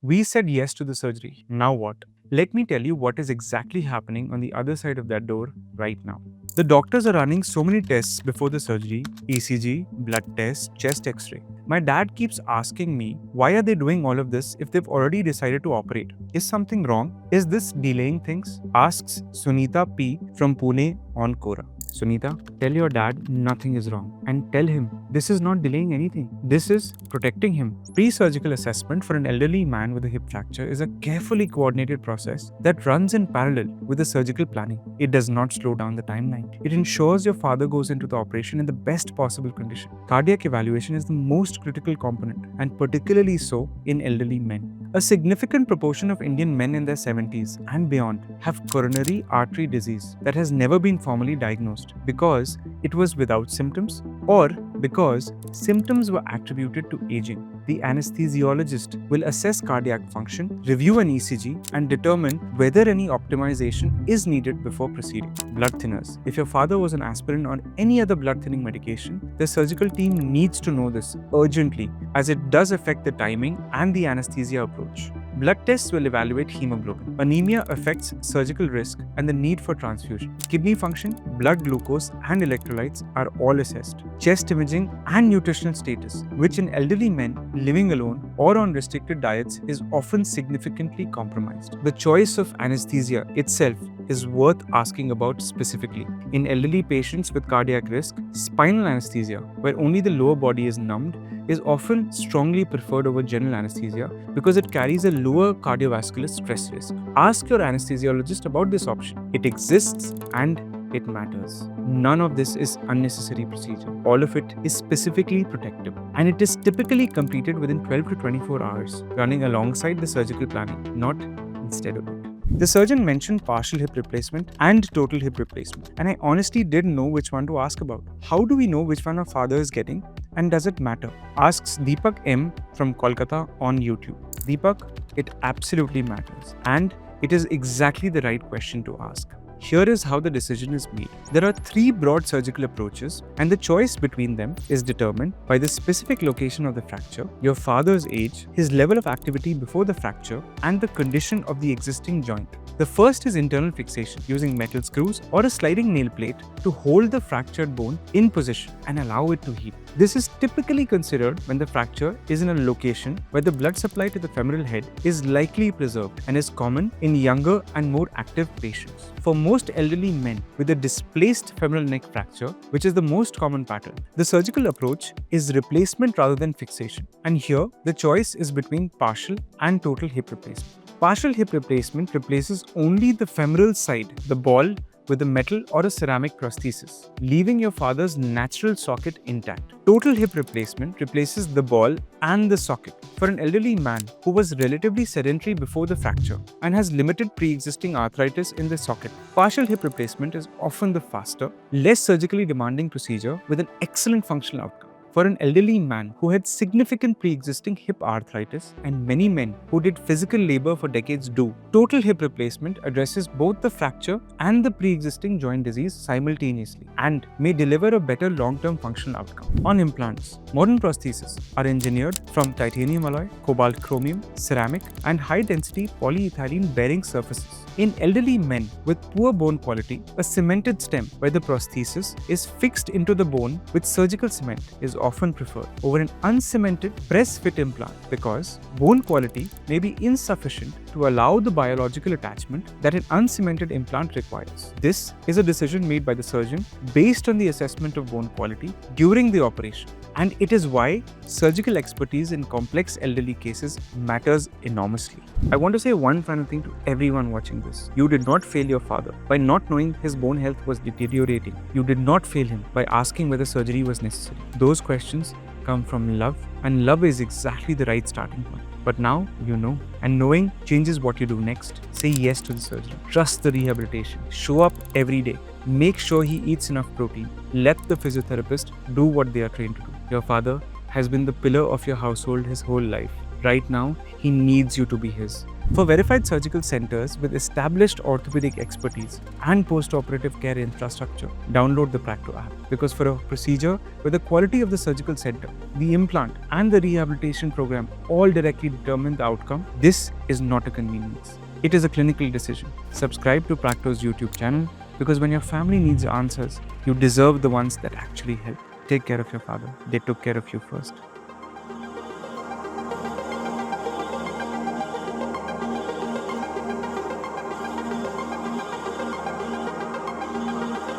We said yes to the surgery. Now what? Let me tell you what is exactly happening on the other side of that door right now. The doctors are running so many tests before the surgery: ECG, blood test, chest x-ray. My dad keeps asking me, why are they doing all of this if they've already decided to operate? Is something wrong? Is this delaying things? Asks Sunita P from Pune on Quora. Sunita, tell your dad nothing is wrong and tell him this is not delaying anything. This is protecting him. Pre-surgical assessment for an elderly man with a hip fracture is a carefully coordinated process that runs in parallel with the surgical planning. It does not slow down the timeline. It ensures your father goes into the operation in the best possible condition. Cardiac evaluation is the most critical component, and particularly so in elderly men. A significant proportion of Indian men in their 70s and beyond have coronary artery disease that has never been formally diagnosed because it was without symptoms or because symptoms were attributed to aging. The anesthesiologist will assess cardiac function, review an ECG, and determine whether any optimization is needed before proceeding. Blood thinners. If your father was on aspirin or any other blood thinning medication, the surgical team needs to know this urgently, as it does affect the timing and the anesthesia approach. Blood tests will evaluate hemoglobin. Anemia affects surgical risk and the need for transfusion. Kidney function, blood glucose, and electrolytes are all assessed. Chest imaging and nutritional status, which in elderly men living alone or on restricted diets is often significantly compromised. The choice of anesthesia itself is worth asking about specifically. In elderly patients with cardiac risk, spinal anesthesia, where only the lower body is numbed, is often strongly preferred over general anesthesia because it carries a lower cardiovascular stress risk. Ask your anesthesiologist about this option. It exists and it matters. None of this is unnecessary procedure. All of it is specifically protective, and it is typically completed within 12 to 24 hours, running alongside the surgical planning, not instead of it. The surgeon mentioned partial hip replacement and total hip replacement, and I honestly didn't know which one to ask about. How do we know which one our father is getting, and does it matter? Asks Deepak M from Kolkata on YouTube. Deepak, it absolutely matters, and it is exactly the right question to ask. Here is how the decision is made. There are 3 broad surgical approaches, and the choice between them is determined by the specific location of the fracture, your father's age, his level of activity before the fracture, and the condition of the existing joint. The first is internal fixation, using metal screws or a sliding nail plate to hold the fractured bone in position and allow it to heal. This is typically considered when the fracture is in a location where the blood supply to the femoral head is likely preserved and is common in younger and more active patients. For most elderly men with a displaced femoral neck fracture, which is the most common pattern, the surgical approach is replacement rather than fixation. And here, the choice is between partial and total hip replacement. Partial hip replacement replaces only the femoral side, the ball, with a metal or a ceramic prosthesis, leaving your father's natural socket intact. Total hip replacement replaces the ball and the socket. For an elderly man who was relatively sedentary before the fracture and has limited pre-existing arthritis in the socket, partial hip replacement is often the faster, less surgically demanding procedure with an excellent functional outcome. For an elderly man who had significant pre-existing hip arthritis, and many men who did physical labor for decades do, total hip replacement addresses both the fracture and the pre-existing joint disease simultaneously and may deliver a better long-term functional outcome. On implants, modern prostheses are engineered from titanium alloy, cobalt chromium, ceramic, and high-density polyethylene bearing surfaces. In elderly men with poor bone quality, a cemented stem where the prosthesis is fixed into the bone with surgical cement is often preferred over an uncemented press-fit implant because bone quality may be insufficient to allow the biological attachment that an uncemented implant requires. This is a decision made by the surgeon based on the assessment of bone quality during the operation, and it is why surgical expertise in complex elderly cases matters enormously. I want to say one final thing to everyone watching this. You did not fail your father by not knowing his bone health was deteriorating. You did not fail him by asking whether surgery was necessary. Those questions come from love, and love is exactly the right starting point. But now you know, and knowing changes what you do next. Say yes to the surgery. Trust the rehabilitation. Show up every day. Make sure he eats enough protein. Let the physiotherapist do what they are trained to do. Your father has been the pillar of your household his whole life. Right now, he needs you to be his. For verified surgical centers with established orthopedic expertise and post-operative care infrastructure, download the Practo app. Because for a procedure where the quality of the surgical center, the implant, and the rehabilitation program all directly determine the outcome, this is not a convenience. It is a clinical decision. Subscribe to Practo's YouTube channel because when your family needs answers, you deserve the ones that actually help. Take care of your father. They took care of you first.